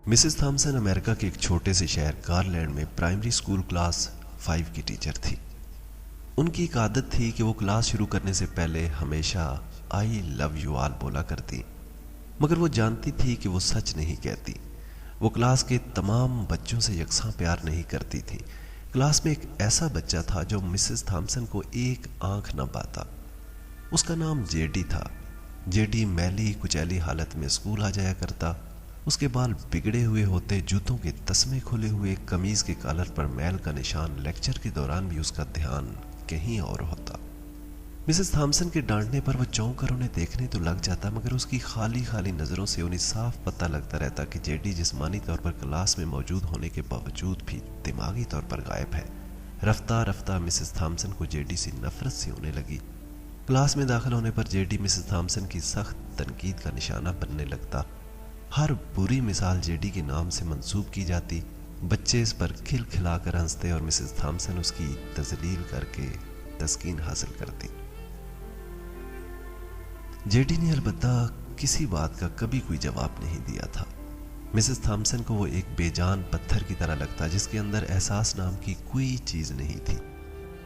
Mrs Thompson America के एक छोटे से शहर गारलैंड में प्राइमरी स्कूल क्लास 5 की टीचर थी। उनकी एक आदत थी कि वो क्लास शुरू करने से पहले हमेशा आई लव यू ऑल बोला करती, मगर वो जानती थी कि वो सच नहीं कहती। वो क्लास के तमाम बच्चों से यकसा प्यार नहीं करती थी। क्लास में एक ऐसा बच्चा था जो मिसेस थॉमसन को एक आंख न पाता। उसका नाम जेडी था। जेडी मैली कुचैली हालत में स्कूल आ जाया करता। उसके बाल बिगड़े हुए होते, जूतों के तस्मे खुले हुए, कमीज के कॉलर पर मैल का निशान। लेक्चर के दौरान भी उसका ध्यान कहीं और होता। मिसेस थॉमसन के डांटने पर वो चौंक कर उन्हें देखने तो लग जाता, मगर उसकी खाली खाली नजरों से उन्हें साफ पता लगता रहता कि जेडी जिस्मानी तौर पर क्लास में मौजूद होने के बावजूद भी दिमागी तौर पर गायब है। रफ्ता रफ्ता मिसेस थॉमसन को जेडी से नफरत सी होने लगी। क्लास में दाखिल होने पर जेडी मिसेस थॉमसन की सख्त तनकीद का निशाना बनने लगता। हर बुरी मिसाल जेडी के नाम से मंसूब की जाती। बच्चे इस पर खिलखिलाकर हंसते और मिसेस थॉमसन उसकी तजलील करके तस्कीन हासिल करती। जेडी ने अलबत्ता किसी बात का कभी कोई जवाब नहीं दिया था। मिसेस थॉमसन को वो एक बेजान पत्थर की तरह लगता जिसके अंदर एहसास नाम की कोई चीज नहीं थी।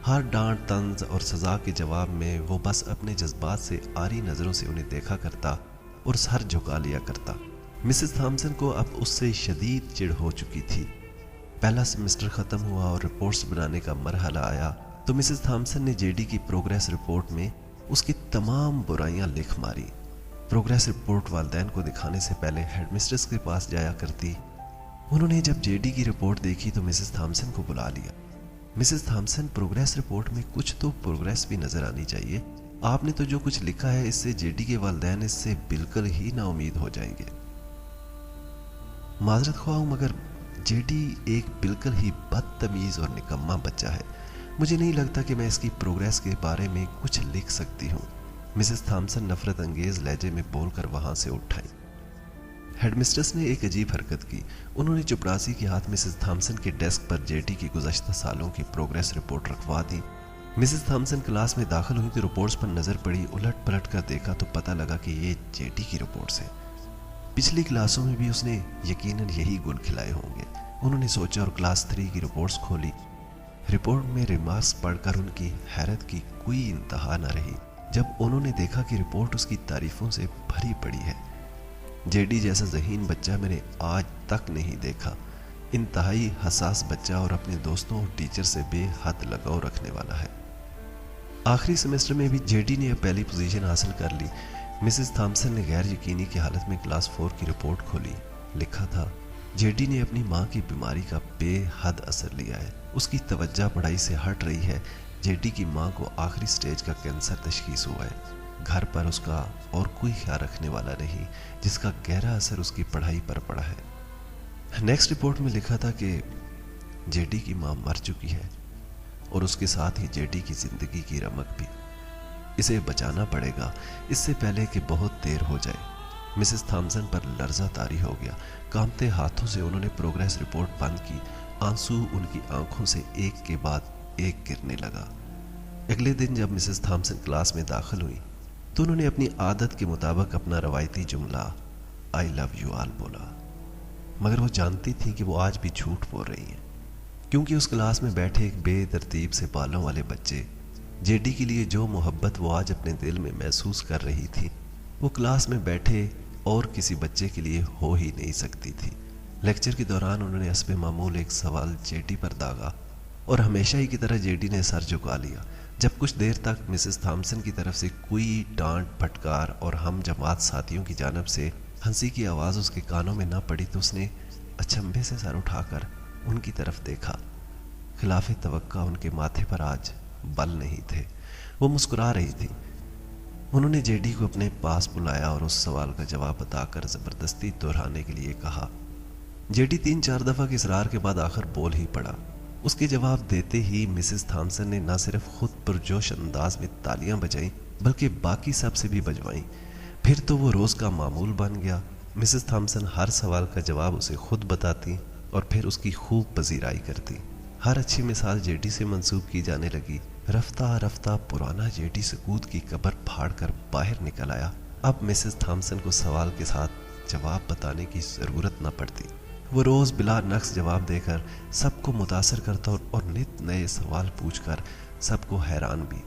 हर डांट, तंज और सजा के जवाब में वो बस अपने जज्बात से आरी नजरों से उन्हें देखा करता और सर झुका लिया करता। मिसेस थॉमसन को अब उससे शदीद चिढ़ हो चुकी थी। पहला सेमेस्टर खत्म हुआ और रिपोर्ट्स बनाने का मरहला आया तो मिसेस थॉमसन ने जेडी की प्रोग्रेस रिपोर्ट में उसकी तमाम बुराइयां लिख मारी। प्रोग्रेस रिपोर्ट वालिदैन को दिखाने से पहले हेडमिस्ट्रेस के पास जाया करती। उन्होंने जब जेडी की रिपोर्ट देखी तो मिसेस थॉमसन को बुला लिया। मिसेस थॉमसन, प्रोग्रेस रिपोर्ट में कुछ तो प्रोग्रेस भी नजर आनी चाहिए। आपने तो जो कुछ लिखा है इससे जेडी के वालिदैन इससे बिल्कुल ही नाउमीद हो जाएंगे। माजरत ख्वाह हूं, मगर जेडी एक बिल्कुल ही बदतमीज और निकम्मा बच्चा है। मुझे नहीं लगता कि मैं इसकी प्रोग्रेस के बारे में कुछ लिख सकती हूँ। मिसेस थॉमसन नफरत अंगेज लहजे में बोलकर वहां से उठ आई। हेडमिस्ट्रेस ने एक अजीब हरकत की। उन्होंने चपरासी के हाथ मिसेस थॉमसन के डेस्क पर जेडी की गुज़श्ता सालों की प्रोग्रेस रिपोर्ट रखवा दी। मिसेस थॉमसन क्लास में दाखिल हुई तो रिपोर्ट्स पर नजर पड़ी। उलट पलट कर देखा तो पता लगा कि ये जेडी की रिपोर्ट्स हैं। पिछली क्लासों में भी उसने यकीनन यही गुल खिलाए होंगे, उन्होंने सोचा और क्लास 3 की रिपोर्ट्स खोली। रिपोर्ट में रिमार्क्स पढ़कर उनकी हैरत की कोई इंतहा न रही जब उन्होंने देखा कि रिपोर्ट उसकी तारीफों से भरी पड़ी है। जेडी जैसा ज़हीन बच्चा मैंने आज तक नहीं देखा। इंतहाई हसास बच्चा और अपने दोस्तों और टीचर से बेहद लगाव रखने वाला है। आखिरी सेमेस्टर में भी जेडी ने पहली पोजीशन हासिल कर ली। मिसेस थॉमसन ने गैर यकीनी की हालत में क्लास 4 की रिपोर्ट खोली। लिखा था, जेडी ने अपनी माँ की बीमारी का बेहद असर लिया है। उसकी तवज्जो पढ़ाई से हट रही है। जेडी की माँ को आखिरी स्टेज का कैंसर तशखीस हुआ है। घर पर उसका और कोई ख्याल रखने वाला नहीं, जिसका गहरा असर उसकी पढ़ाई पर पड़ा है। नेक्स्ट रिपोर्ट में लिखा था कि जेडी की माँ मर चुकी है और उसके साथ ही जेडी की जिंदगी की रमक भी। इसे बचाना पड़ेगा इससे पहले कि बहुत देर हो जाए। मिसेस थॉमसन पर लर्जा तारी हो गया। कांपते हाथों से उन्होंने प्रोग्रेस रिपोर्ट बंद की। आंसू उनकी आंखों से एक के बाद एक गिरने लगा। अगले दिन जब मिसेस थॉमसन क्लास में दाखिल हुई तो उन्होंने अपनी आदत के मुताबिक अपना रवायती जुमला आई लव यू ऑल बोला, मगर वो जानती थी कि वो आज भी झूठ बोल रही हैं, क्योंकि उस क्लास में बैठे एक बेतरतीब से बालों वाले बच्चे जेडी के लिए जो मोहब्बत वो आज अपने दिल में महसूस कर रही थी वो क्लास में बैठे और किसी बच्चे के लिए हो ही नहीं सकती थी। लेक्चर के दौरान उन्होंने हस्बे मामूल एक सवाल जेडी पर दागा और हमेशा ही की तरह जेडी ने सर झुका लिया। जब कुछ देर तक मिसेस थॉमसन की तरफ से कोई डांट फटकार और हम जमात साथियों की जानब से हंसी की आवाज़ उसके कानों में न पड़ी तो उसने अचंभे से सर उठाकर उनकी तरफ देखा। खिलाफ तवक्का उनके माथे पर आज बल नहीं थे। वो मुस्कुरा रही थी। उन्होंने जेडी को अपने पास बुलाया और उस सवाल का जवाब बताकर जबरदस्ती दोहराने के लिए कहा। जेडी 3-4 दफा के इसरार के बाद आखिर बोल ही पड़ा। उसके जवाब देते ही मिसेस थॉमसन ने न सिर्फ खुद पुरजोश अंदाज में तालियां बजाई बल्कि बाकी सब से भी बजवाई। फिर तो वो रोज का मामूल बन गया। मिसेस थॉमसन हर सवाल का जवाब उसे खुद बताती और फिर उसकी खूब पजीराई करती। हर अच्छी मिसाल जेडी से मंसूब की जाने लगी। रफ्ता रफ्ता पुराना जेडी सकूत की कब्र फाड़ कर बाहर निकल आया। अब मिसेस थॉमसन को सवाल के साथ जवाब बताने की जरूरत न पड़ती। वो रोज बिला नक्स जवाब देकर सबको मुतासर करता और नित नए सवाल पूछकर सबको हैरान भी।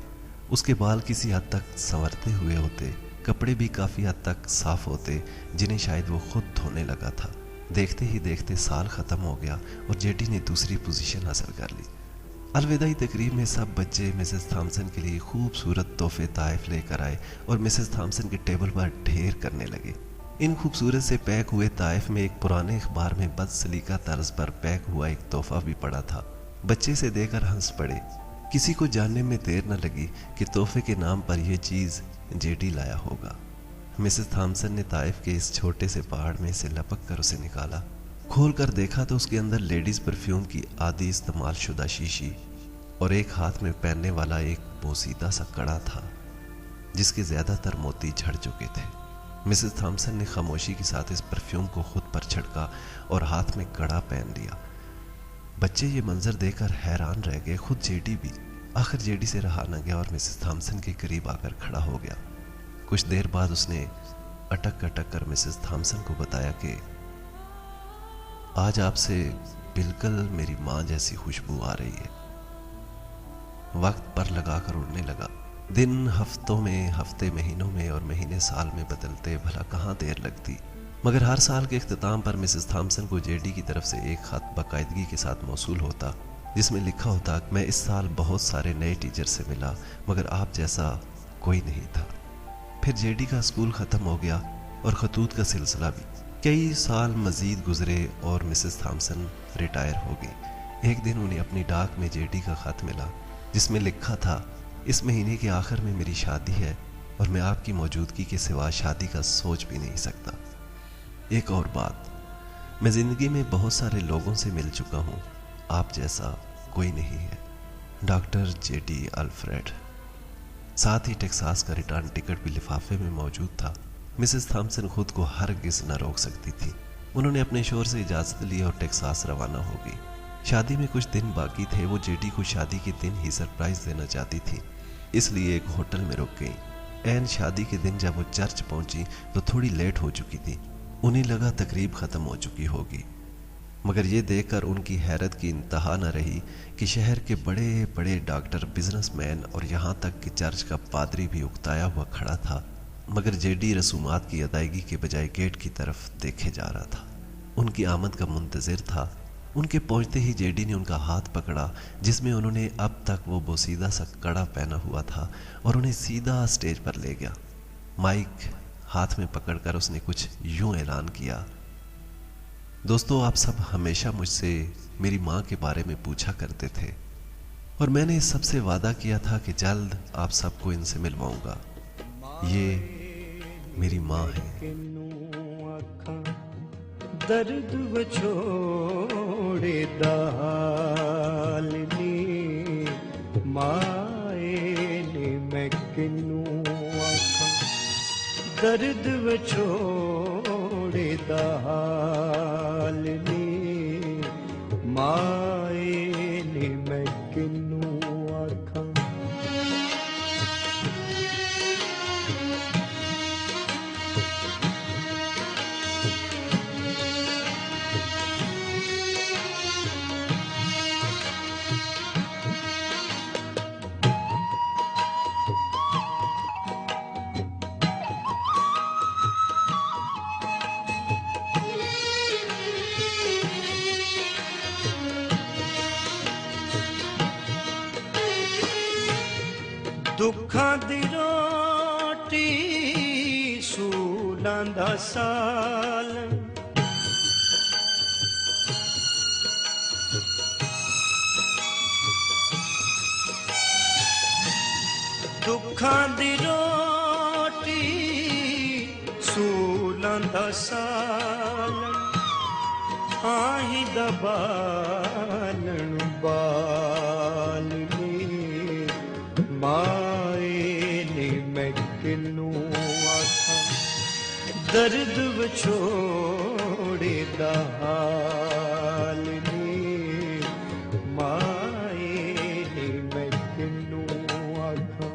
उसके बाल किसी हद तक संवरते हुए होते, कपड़े भी काफी हद तक साफ होते, जिन्हें शायद वो खुद धोने लगा था। देखते ही देखते साल खत्म हो गया और जेडी ने दूसरी पोजीशन हासिल कर ली। अलविदाई तकरीब में सब बच्चे मिसेस थॉमसन के लिए खूबसूरत तोहफे ताइफ लेकर आए और मिसेस थॉमसन के टेबल पर ढेर करने लगे। इन खूबसूरत से पैक हुए ताइफ में एक पुराने अखबार में बदसलीका तर्ज पर पैक हुआ एक तोहफा भी पड़ा था। बच्चे से देकर हंस पड़े। किसी को जानने में देर न लगी कि तोहफे के नाम पर यह चीज जेडी लाया होगा। मिसेस थॉमसन ने ताइफ के इस छोटे से पहाड़ में से लपक कर उसे निकाला। खोल कर देखा तो उसके अंदर लेडीज परफ्यूम की आदि इस्तेमाल शुदा शीशी और एक हाथ में पहनने वाला एक बोसीदा सा कड़ा था, जिसके ज्यादातर मोती झड़ चुके थे। मिसेस थॉमसन ने खामोशी के साथ इस परफ्यूम को खुद पर छिड़का और हाथ में कड़ा पहन लिया। बच्चे ये मंजर देखकर हैरान रह गए, खुद जेडी भी। आखिर जेडी से रहा न गया और मिसेस थॉमसन के करीब आकर खड़ा हो गया। कुछ देर बाद उसने अटक अटक कर मिसेस थॉमसन को बताया कि आज आपसे बिल्कुल मेरी माँ जैसी खुशबू आ रही है। वक्त पर लगाकर उड़ने लगा। दिन हफ्तों में, हफ्ते महीनों में और महीने साल में बदलते, भला कहाँ देर लगती। मगर हर साल के इख्तिताम पर मिसेस थॉमसन को जेडी की तरफ से एक खत बाकायदगी के साथ मौसूल होता, जिसमें लिखा होता, मैं इस साल बहुत सारे नए टीचर से मिला मगर आप जैसा कोई नहीं था। फिर जेडी का स्कूल ख़त्म हो गया और खतूत का सिलसिला भी। कई साल मजीद गुजरे और मिसेस थॉमसन रिटायर हो गई। एक दिन उन्हें अपनी डाक में जेडी का खत मिला, जिसमें लिखा था, इस महीने के आखिर में मेरी शादी है और मैं आपकी मौजूदगी के सिवा शादी का सोच भी नहीं सकता। एक और बात, मैं जिंदगी में बहुत सारे लोगों से मिल चुका हूँ, आप जैसा कोई नहीं है। Doctor JD Alfred. साथ ही टेक्सास का रिटर्न टिकट भी लिफाफे में मौजूद था। मिसेस थॉमसन खुद को हरगिज़ न रोक सकती थी। उन्होंने अपने शोहर से इजाज़त ली और टेक्सास रवाना हो गई। शादी में कुछ दिन बाकी थे। वो जेडी को शादी के दिन ही सरप्राइज देना चाहती थी, इसलिए एक होटल में रुक गई। ऐन शादी के दिन जब वो चर्च पहुंची तो थोड़ी लेट हो चुकी थी। उन्हें लगा तकरीब ख़त्म हो चुकी होगी, मगर ये देखकर उनकी हैरत की इंतहा न रही कि शहर के बड़े बड़े डॉक्टर, बिजनेसमैन और यहाँ तक कि चर्च का पादरी भी उकताया हुआ खड़ा था। मगर जेडी रसूमात की अदायगी के बजाय गेट की तरफ देखे जा रहा था। उनकी आमद का मुंतज़िर था। उनके पहुंचते ही जेडी ने उनका हाथ पकड़ा, जिसमें उन्होंने अब तक वो बोसीदा सा कड़ा पहना हुआ था, और उन्हें सीधा स्टेज पर ले गया। माइक हाथ में पकड़कर उसने कुछ यूं ऐलान किया, दोस्तों, आप सब हमेशा मुझसे मेरी माँ के बारे में पूछा करते थे और मैंने सबसे वादा किया था कि जल्द आप सबको इनसे मिलवाऊंगा। ये मेरी माँ है। दर्द छोड़े दाल नी माए ने मैं किनू आखा, दर्द छोड़े दाल नी माए ने मैं किनू आखा। दुखां दी रोटी सूलां दा साल, दुखां दी रोटी सूलां दा साल, आही दा बालन बाल माए ने मैं किनू आखा, दर्द छोड़े दाल ने माए ने मैं किनू आखा।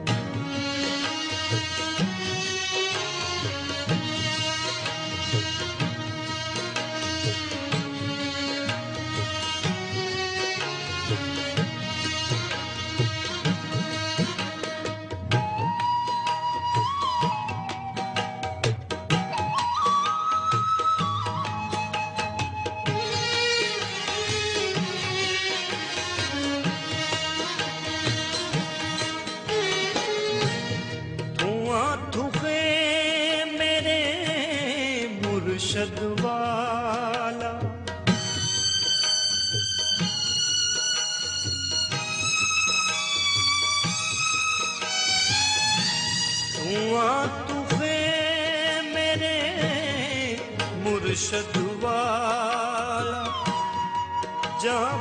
मुर्शद वाला। धुआं तुफे मेरे मुर्शद वाला, जहाँ